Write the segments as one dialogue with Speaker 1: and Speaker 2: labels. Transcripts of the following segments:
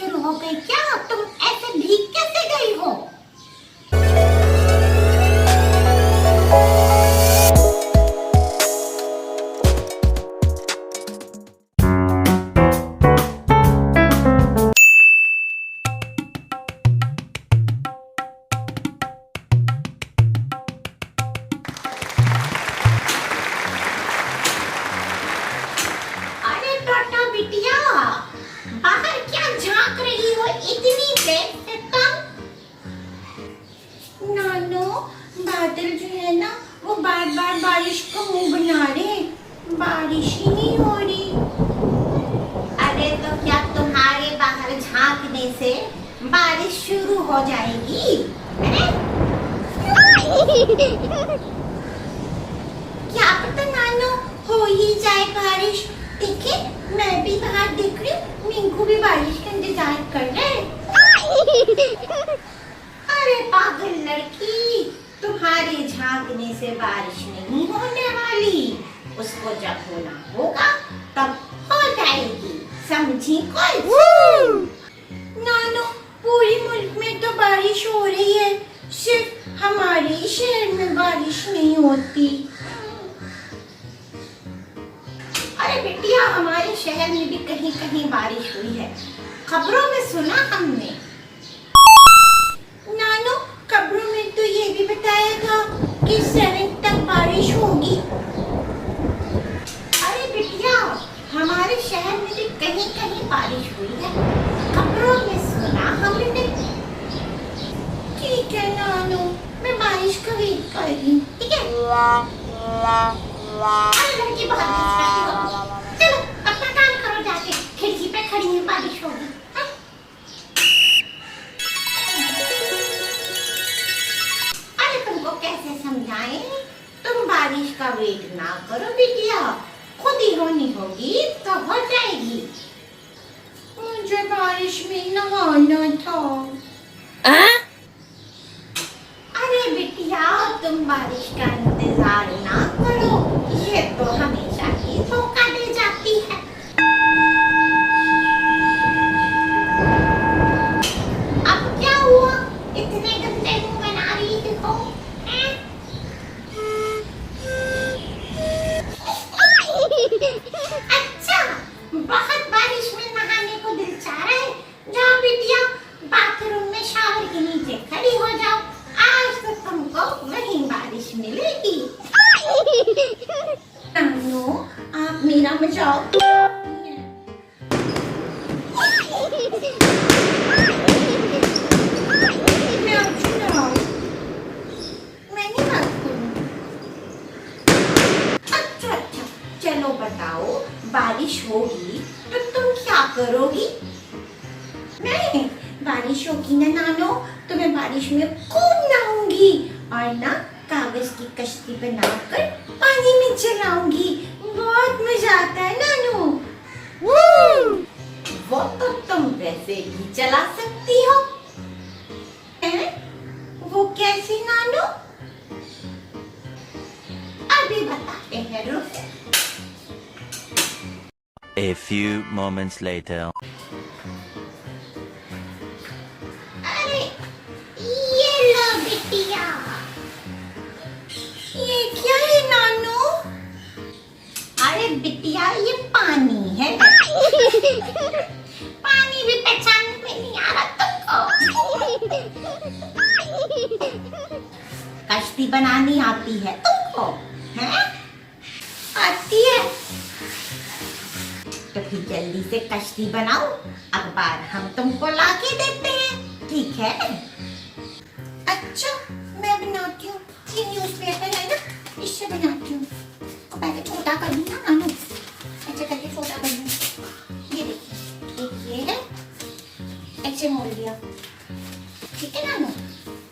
Speaker 1: शुरू हो गई क्या? तुम ऐसे भीग कैसे गई हो? अरे टोटो बिटिया, बाहर क्या झांक रही हो इतनी देर से तुम? नानो, बादल जो है ना वो बार बार बारिश का मुंह बना रहे, बारिश ही नहीं हो रही। अरे तो क्या तुम्हारे बाहर झांकने से बारिश शुरू हो जाएगी? क्या पता नानो, हो ही जाए बारिश। देखिए, मैं भी बाहर देख रही हूँ, मिंकू भी बारिश का इंतजार कर रहे हैं। अरे पागल लड़की, तुम्हारे झांकने से बारिश नहीं होने वाली। उसको जब होना होगा तब हो जाएगी, समझी कोई? नानो, पूरी मुल्क में तो बारिश हो रही है, सिर्फ हमारे ही शहर में बारिश नहीं होती। अरे बिटिया, हमारे शहर में भी कहीं कहीं बारिश हुई है, खबरों में सुना हमने। नानो, खबरों में तो ये भी बताया था कि 7 तक बारिश होगी। अरे बिटिया, हमारे शहर में भी कहीं कहीं बारिश हुई है, खबरों में सुना हमने। ठीक है नानो, मैं बारिश का वेट कर रही हूँ, ठीक है? अरे लड़की, बहुत मिस करती हो। चलो अपना काम करो जाके, खिड़की पे खड़ी है, बारिश होगी। अरे तुमको कैसे समझाएं? तुम बारिश का वेट ना करो बिटिया, खुद ही होनी होगी तो हो जाएगी। मुझे बारिश में नहाना था। अरे बिटिया, तुम बारिश का इंतजार ना करो, ये तो हमेशा ही धोखा दे जाती है। अब क्या हुआ? इतने गंदे मुंह बना रही हो? अच्छा, बहुत बारिश में नहाने को दिल चाह रहा है। जाओ बिटिया, बाथरूम में शावर के नीचे खड़ी हो जाओ, आज तो तुमको वहीं बारिश मिलेगी। नानो, आप मेरा मजाक मैं नहीं बात करूं। अच्छा, चलो बताओ, बारिश होगी तो तुम क्या करोगी? मैं बारिश होगी ना नानो, तो मैं बारिश में खूब नहाऊंगी और ना कागज की कश्ती बनाकर पानी में चलाऊंगी। बहुत मजा आता है नानो। वो तो तुम वैसे भी चला सकती हो। हैं? वो कैसे नानो? अभी बताते हैं, रुक।
Speaker 2: A few moments later.
Speaker 1: अरे ये लो बिटिया, ये क्या है नानो? अरे बिटिया, ये पानी है। पानी भी पहचानने में नहीं आ रहा तुमको? कश्ती बनानी आती है तुमको? हैं? आती है तो फिर जल्दी से कश्ती बनाओ, अखबार हम तुमको लाके देते हैं, ठीक है? अच्छा, मैं बनाती हूँ, ये न्यूज़पेपर है ना, इससे बनाती हूँ। पहले छोटा कर दूँ ना नानू, ऐसे करके छोटा कर दूँ। ये देखिए, एक ये है, ऐसे मोड़ दिया, ठीक है नानू?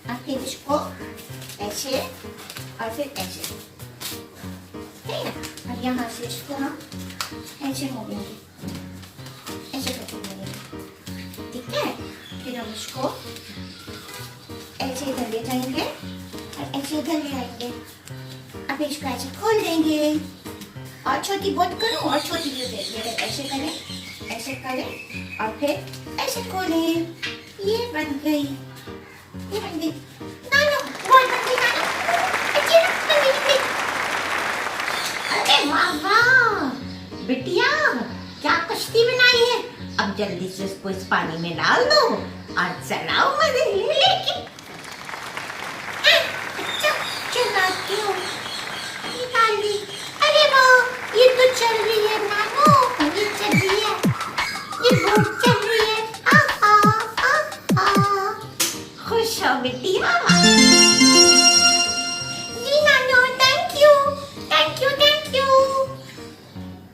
Speaker 1: अब फिर इसको ऐसे और फिर ऐसे, ठीक है? और यहाँ से इसको हम ऐसे मोड़ेंगे, ऐसे करके मोड़ेंगे, ठीक है? फिर हम इसको ऐसे इधर ले जाएंगे और ऐसे इधर ले आएंगे। अब इसको ऐसे खोल देंगे और छोटी बहुत करूँ और छोटी जो देंगे, ऐसे करें, ऐसे ऐसे करें और फिर ऐसे खोलें। ये बन गई, ये बन गई। नानो बॉल बन गई। नानो अच्छी ना बन गई। अरे वाह वाह बिटिया, क्या कश्ती बनाई है। अब जल्दी से इसको इस पानी में डाल दो और चलाओ मजे लेके। अच्छा चलाती हूँ, निकाल ली। अरे वाह ये तो चल रही है नानो, ये चल रही है, ये बोट चल रही है। खुश हो बिटिया। जी नानो thank you thank you thank you.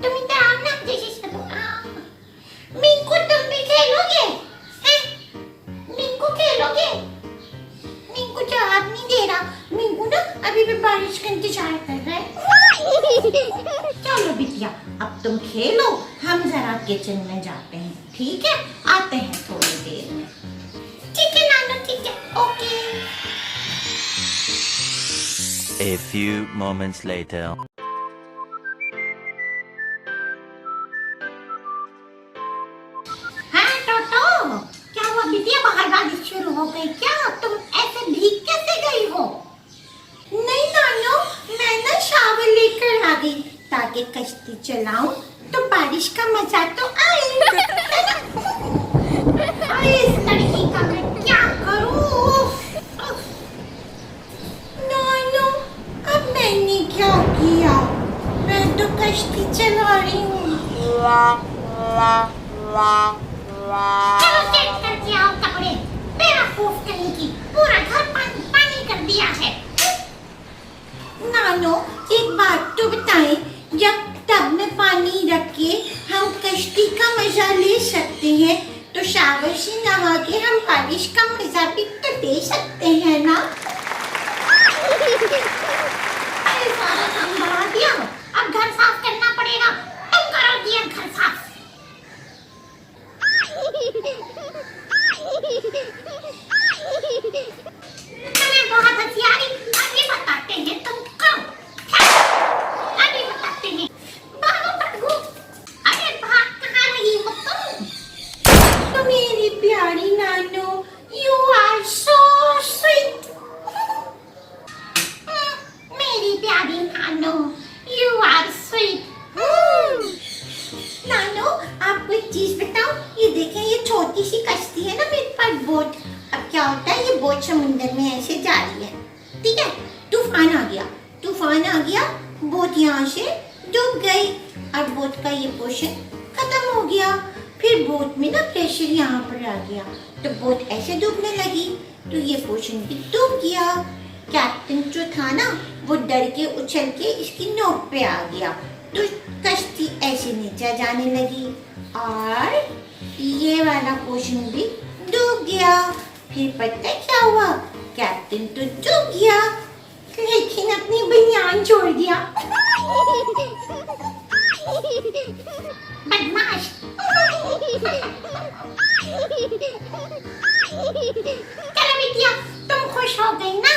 Speaker 1: तुम इधर आओ ना, जैसे मिंकू तुम भी खेलोगे हैं? मिंकू खेलोगे? मिंकू जवाब नहीं दे रहा। मिंकू ना अभी भी बारिश का इंतजार कर रहा है। चलो बिटिया अब तुम खेलो, हम जरा किचन में जाते हैं, ठीक है? आते हैं थोड़ी देर में। ठीक है नानो, ठीक है, okay.
Speaker 2: A few moments later.
Speaker 1: हाँ टोटो, क्या हुआ बिटिया, बाहर बारिश शुरू हो गई क्या? तुम ऐसे भीग कैसे गई हो? नहीं नानो, मैं ना शावर लेकर आ गई ताकि कश्ती चलाऊं तो बारिश का मजा तो आए। अरे इस लड़की का मैं क्या करूं? नानो अब मैंने क्या किया? मैं तो कश्ती चला रही हूँ। चलो सेट करके आओ कपड़े, बेवकूफ कहीं की, पूरा घर पानी पानी कर दिया है। नानो एक बात तो बताएं, जब टब में पानी रख के हम कश्ती का मजा ले सकते हैं तो शावर से नहा के हम बारिश का मजा भी तो ले सकते हैं ना? अरे सारा काम बढ़ा दिया, अब घर साफ करना पड़ेगा। तुम करो दिया घर साफ। तुम्हें बहुत होशियारी अभी बताते हैं, तुम करो अभी बताते हैं। भागो भागो, अरे भाग कहाँ रही हो तुम? तो मेरी प्यारी नानो, यू आर सो स्वीट। मेरी प्यारी नानो, यू आर स्वीट। नानो आपको एक चीज बताऊं, ये देखें, ये छोटी सी कश्ती है ना मेरे पास, बोट। अब क्या होता है, ये बोट समुंदर में ऐसे जा रही है, ठीक है? तूफान आ गया, तूफान आ गया, बोट यहाँ से डूब गई और बोट का ये पोर्शन खत्म हो गया। फिर बोट में ना प्रेशर यहाँ पर आ गया तो बोट ऐसे डूबने लगी तो ये पोर्शन भी डूब गया। कैप्टन जो था ना वो डर के उछल के इसकी नोक पे आ गया तो कश्ती ऐसे नीचे जाने लगी और ये वाला पोर्शन भी डूब गया। फिर पता है क्या हुआ, कैप्टन तो डूब गया लेकिन अपनी बनियान छोड़ दिया। बदमाश। चलो बिटिया तुम खुश हो गई ना,